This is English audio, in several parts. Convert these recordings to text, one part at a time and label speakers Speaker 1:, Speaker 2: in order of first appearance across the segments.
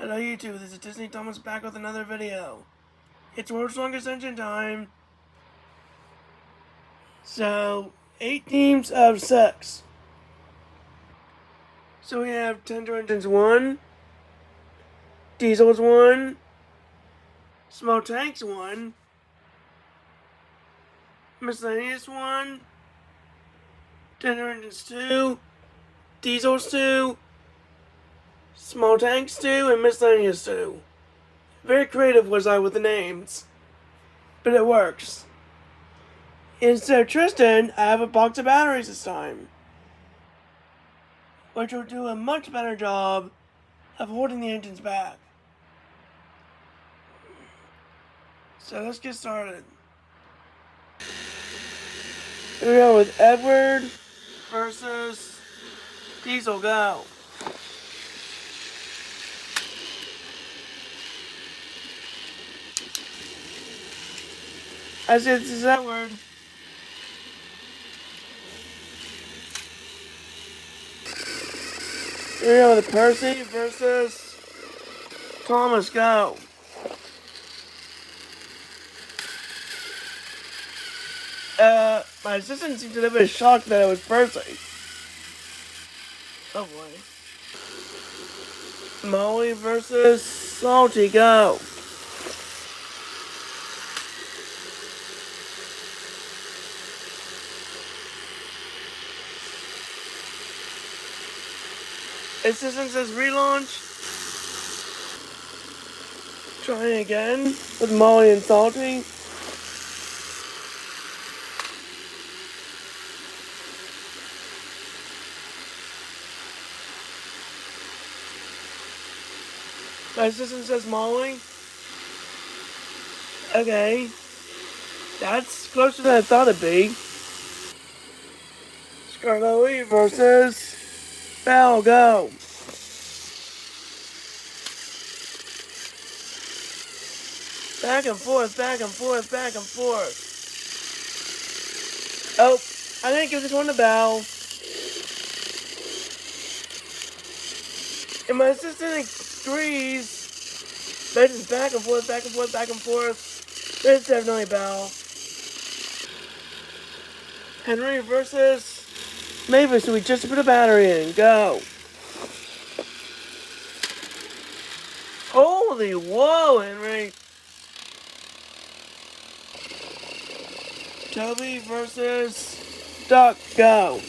Speaker 1: Hello YouTube, this is Disney Thomas back with another video. It's World's Longest Engine time. So, 8 teams of 6. So we have Tender Engines 1, Diesels 1, Small Tanks 1, Miscellaneous 1, Tender Engines 2, Diesels 2, Small Tanks 2, and Miscellaneous 2. Very creative was I with the names, but it works. Instead of Tristan, I have a box of batteries this time, which will do a much better job of holding the engines back. So let's get started. Here we go with Edward versus Diesel, go. I said this is Edward. Here we go with Percy versus Thomas, go. My assistant seemed a little bit shocked that it was Percy. Oh boy. Molly versus Salty, go. Assistant says relaunch. Trying again with Molly and Salty. My assistant says Molly. Okay. That's closer than I thought it'd be. Scarloey versus Belle, go. Back and forth, back and forth, back and forth. Oh, I didn't give this one to Belle. And my assistant agrees. But it's back and forth, back and forth, back and forth. But it's definitely Belle. Henry versus Mavis, so we just put a battery in. Go. Holy whoa, Henry. Toby versus Duck, go.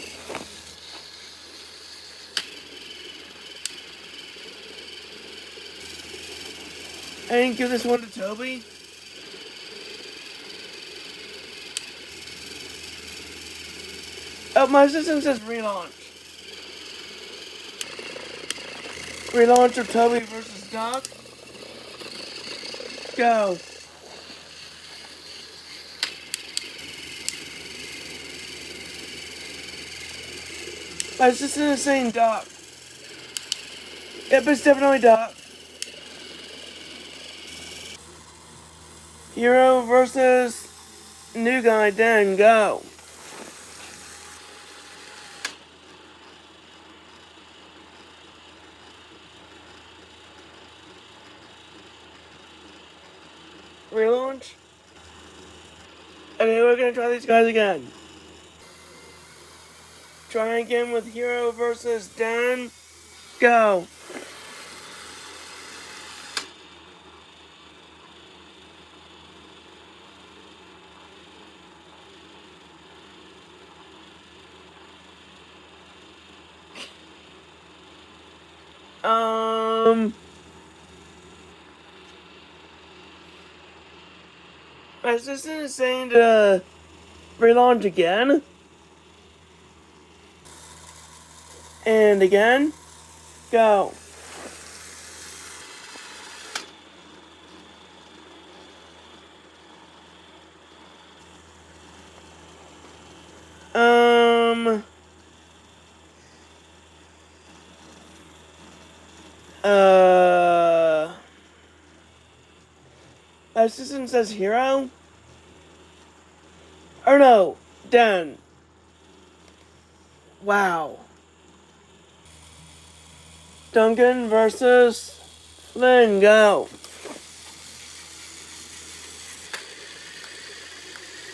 Speaker 1: I didn't give this one to Toby. Oh, my system says relaunch. Relaunch of Toby versus Duck. Go. My assistant is saying Duck. Yep, it's definitely Duck. Hero versus new guy, Dan, go. Relaunch. Okay, we're gonna try these guys again. Try again with Hero versus Dan. Go. My assistant is saying to relaunch again. And again. Go. My assistant says Hero. Or no, Dan. Wow. Duncan versus Then go.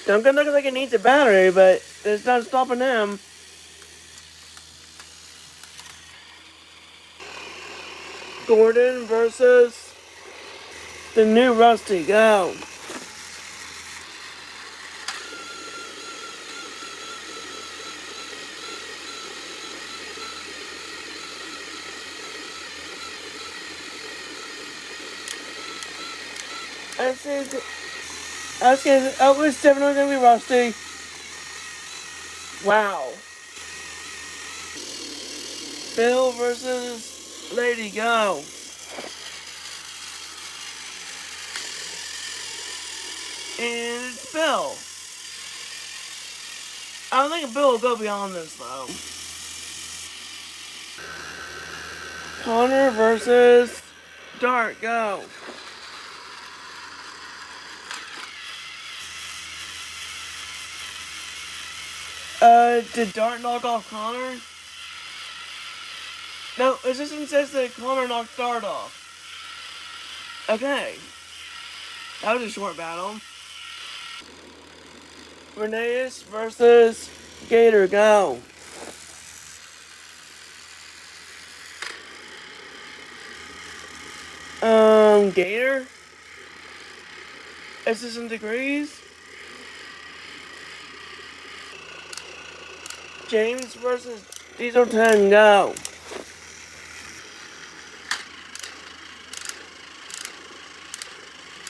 Speaker 1: Duncan looks like he needs a battery, but it's not stopping him. Gordon versus the new Rusty. Go. It's definitely gonna be Rusty. Wow. Bill versus Lady. Go. And it's Bill. I don't think Bill will go beyond this though. Connor versus Dart. Go. Did Dart knock off Connor? No, it just says that Connor knocked Dart off. Okay. That was a short battle. Reneus versus Gator. Go. Gator? Is this in degrees? James versus Diesel 10. Go.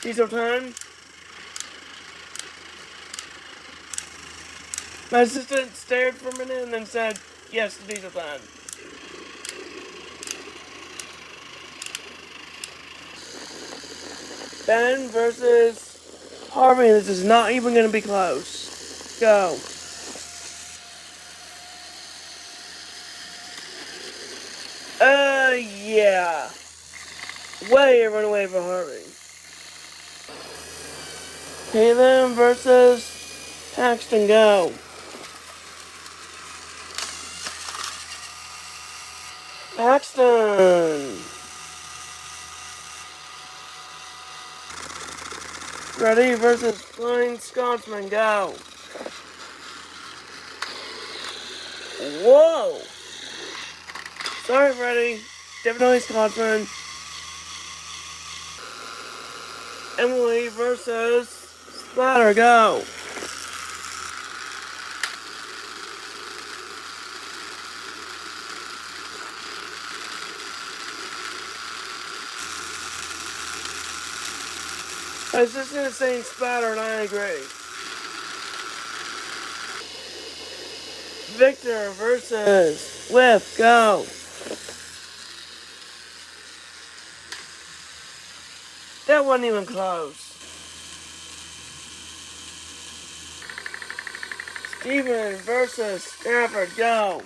Speaker 1: Diesel 10. My assistant stared for a minute and then said yes to Diesel 10. Ben versus Harvey. This is not even going to be close. Go. Yeah. Way run away for Harvey. Caitlin versus Paxton. Go. Paxton. Ready versus Flying Scotsman. Go. Whoa. Sorry, Freddy. Definitely Scotsman. Emily versus Splatter. Go. I was just gonna say Splatter and I agree. Victor versus Whip. Go. That wasn't even close. Steven versus Stafford. Go.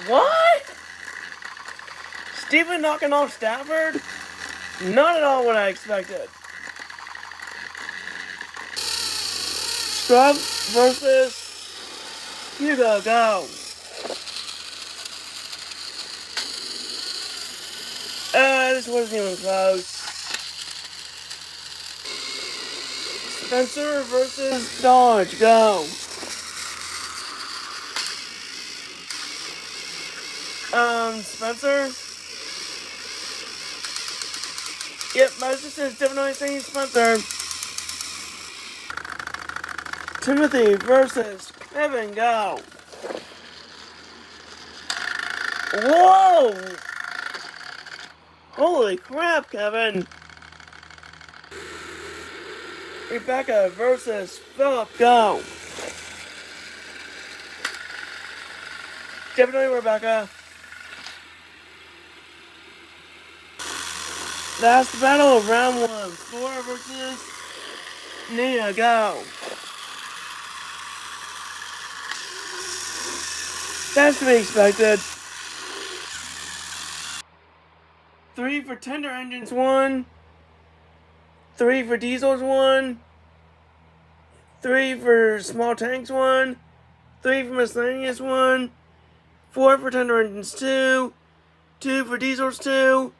Speaker 1: What? Steven knocking off Stafford? Not at all what I expected. Scrub versus Hugo. Go. This wasn't even close. Spencer versus Dodge. Go. Spencer? Yep, my sister is definitely saying Spencer. Timothy versus Kevin. Go. Whoa! Holy crap, Kevin. Rebecca versus Philip. Go. Definitely Rebecca. Last battle of round 1. Flora versus Nia. Go. That's to be expected. 3 for Tender Engines 1. 3 for Diesels 1. 3 for Small Tanks 1. 3 for Miscellaneous 1. 4 for Tender Engines 2. 2 for Diesel Stew,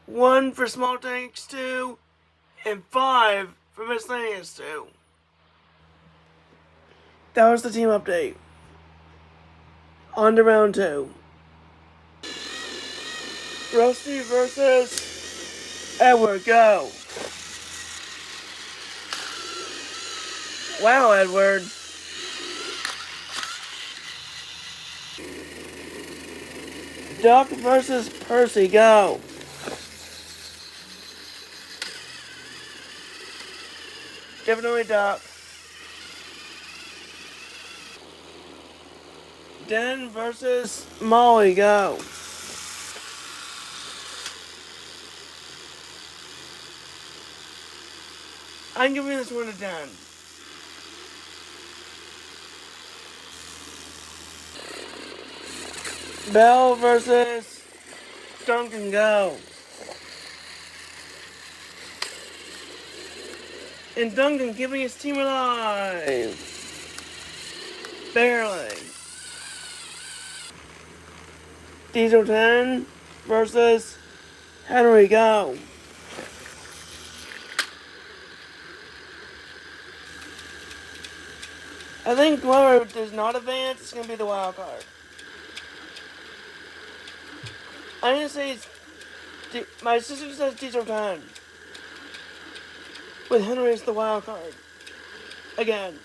Speaker 1: 1 for Small Tank Stew, and 5 for Miscellaneous Stew. That was the team update. On to round 2. Rusty versus Edward, go. Wow, Edward. Duck versus Percy, go. Definitely Duck. Den versus Molly, go. I'm giving this one a 10. Belle versus Duncan, go. And Duncan keeping his team alive. Barely. Diesel 10 versus Henry, go. I think whoever does not advance is going to be the wild card. I'm going to say it's... my sister says Diesel 10. With Henry as the wild card. Again.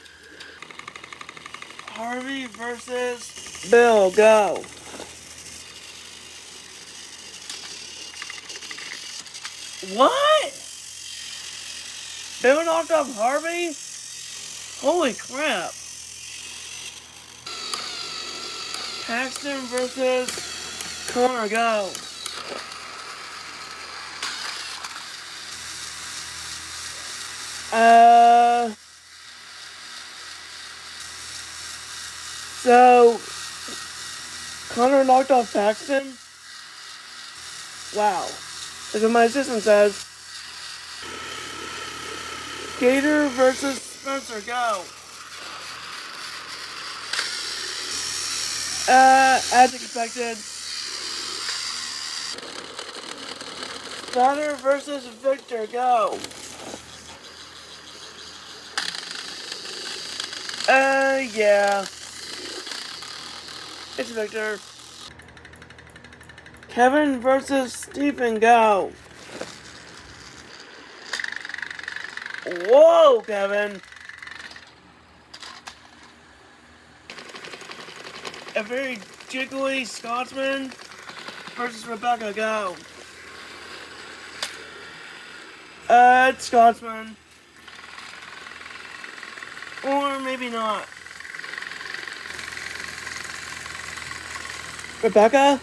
Speaker 1: Harvey versus Bill, go. What? Bill knocked off Harvey? Holy crap. Paxton versus Connor, go. So Connor knocked off Paxton? Wow. That's what my assistant says. Gator versus Spencer, go. As expected. Connor versus Victor, go. Yeah. It's Victor. Kevin versus Stephen, go. Whoa, Kevin. A very jiggly Scotsman versus Rebecca, go. It's Scotsman. Or maybe not. Rebecca?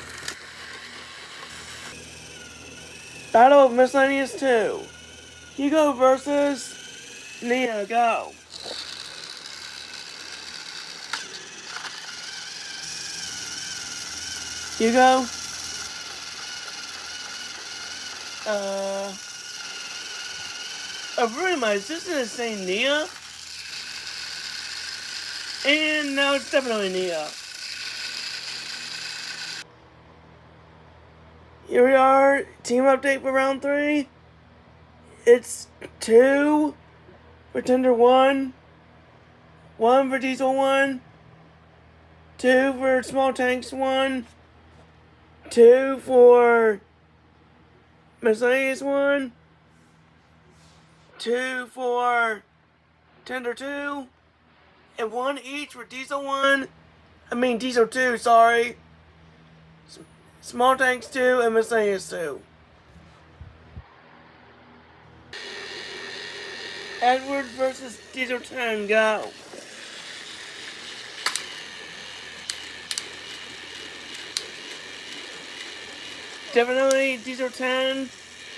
Speaker 1: Battle of Miscellaneous 2. Hugo versus Nia, go. Hugo? Really, my assistant is saying Nia. And now it's definitely Nia. Here we are, team update for round 3. It's 2 for Tender 1, 1 for Diesel 1, 2 for Small Tanks 1, 2 for Miscellaneous 1, 2 for Tender 2, and 1 each for Diesel 2, sorry. Small Tanks 2 and Miscellaneous 2. Edward versus Diesel 10, go. Definitely Diesel 10,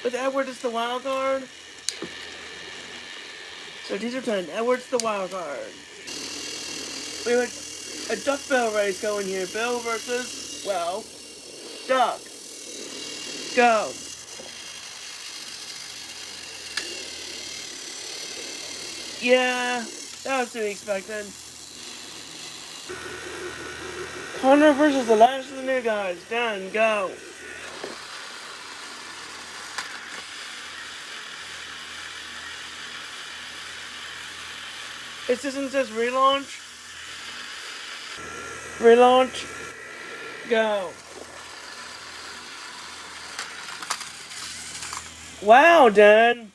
Speaker 1: with Edward as the wild card. So Diesel 10, Edward's the wild card. We have a duck bill race going here. Bill versus, well, Duck. Go. Yeah, that was to be expected. Connor versus the last of the new guys. Done. Go. It says relaunch. Relaunch. Go. Wow, Dan.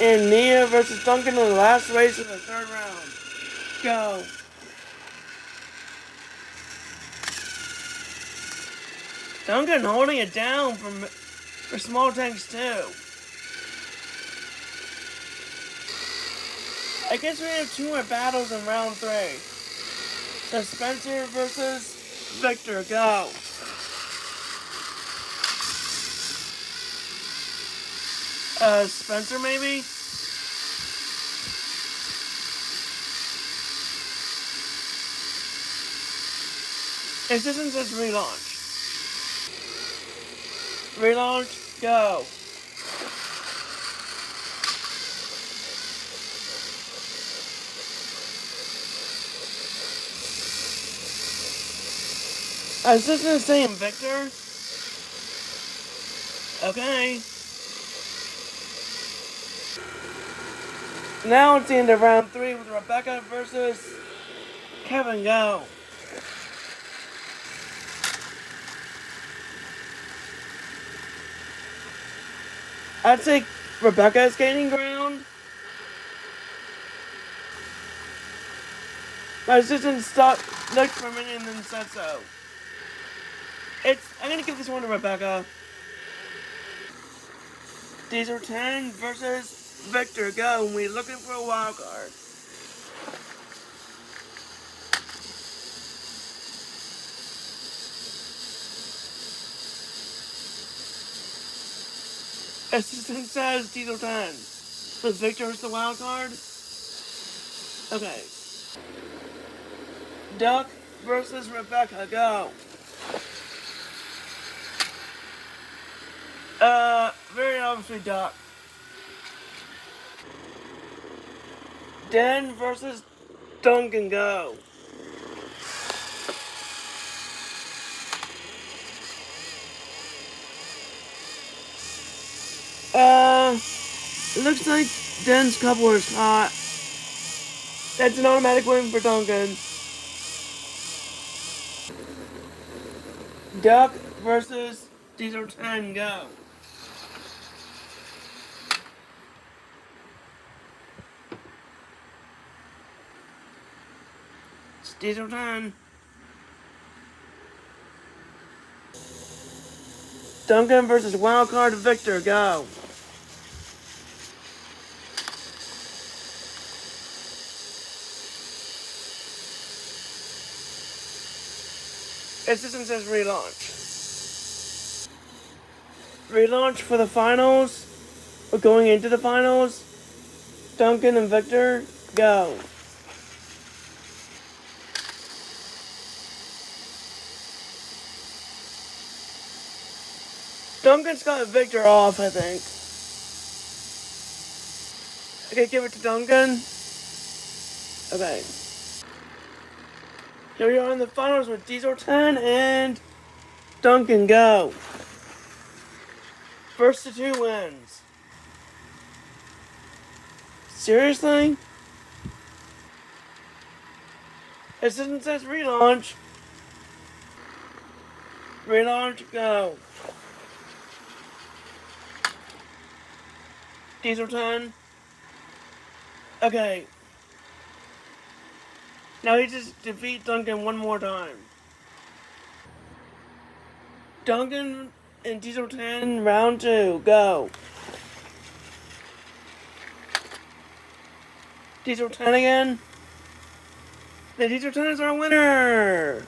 Speaker 1: And Nia versus Duncan in the last race of the third round. Go. Duncan holding it down for small tanks too. I guess we have 2 more battles in round 3. So Spencer versus Victor. Go. Spencer maybe? It doesn't just relaunch. Relaunch, go. Assistant saying Victor. Okay. Now it's the end of round 3 with Rebecca versus Kevin. Go. I'd say Rebecca is gaining ground. My assistant looked for a minute and then said so. I'm gonna give this one to Rebecca. Diesel 10 versus Victor. Go. And we're looking for a wild card. Assistant says Diesel 10. But Victor is the wild card? Okay. Duck versus Rebecca. Go. Very obviously Duck. Dan versus Duncan. Go. It looks like Dan's coupler is hot. That's an automatic win for Duncan. Duck versus Diesel 10. Go. It's Diesel 10. Duncan versus Wildcard Victor. Go. Assistant says relaunch. Relaunch for the finals. We're going into the finals. Duncan and Victor. Go. Duncan's got Victor off, I think. Okay, give it to Duncan. Okay. Here we are in the finals with Diesel 10 and Duncan. Go. First to 2 wins. Seriously? Assistant says relaunch. Relaunch, go. Diesel 10. Okay. Now he just defeat Duncan one more time. Duncan and Diesel 10, round 2, go. Diesel 10 again. The Diesel 10 is our winner.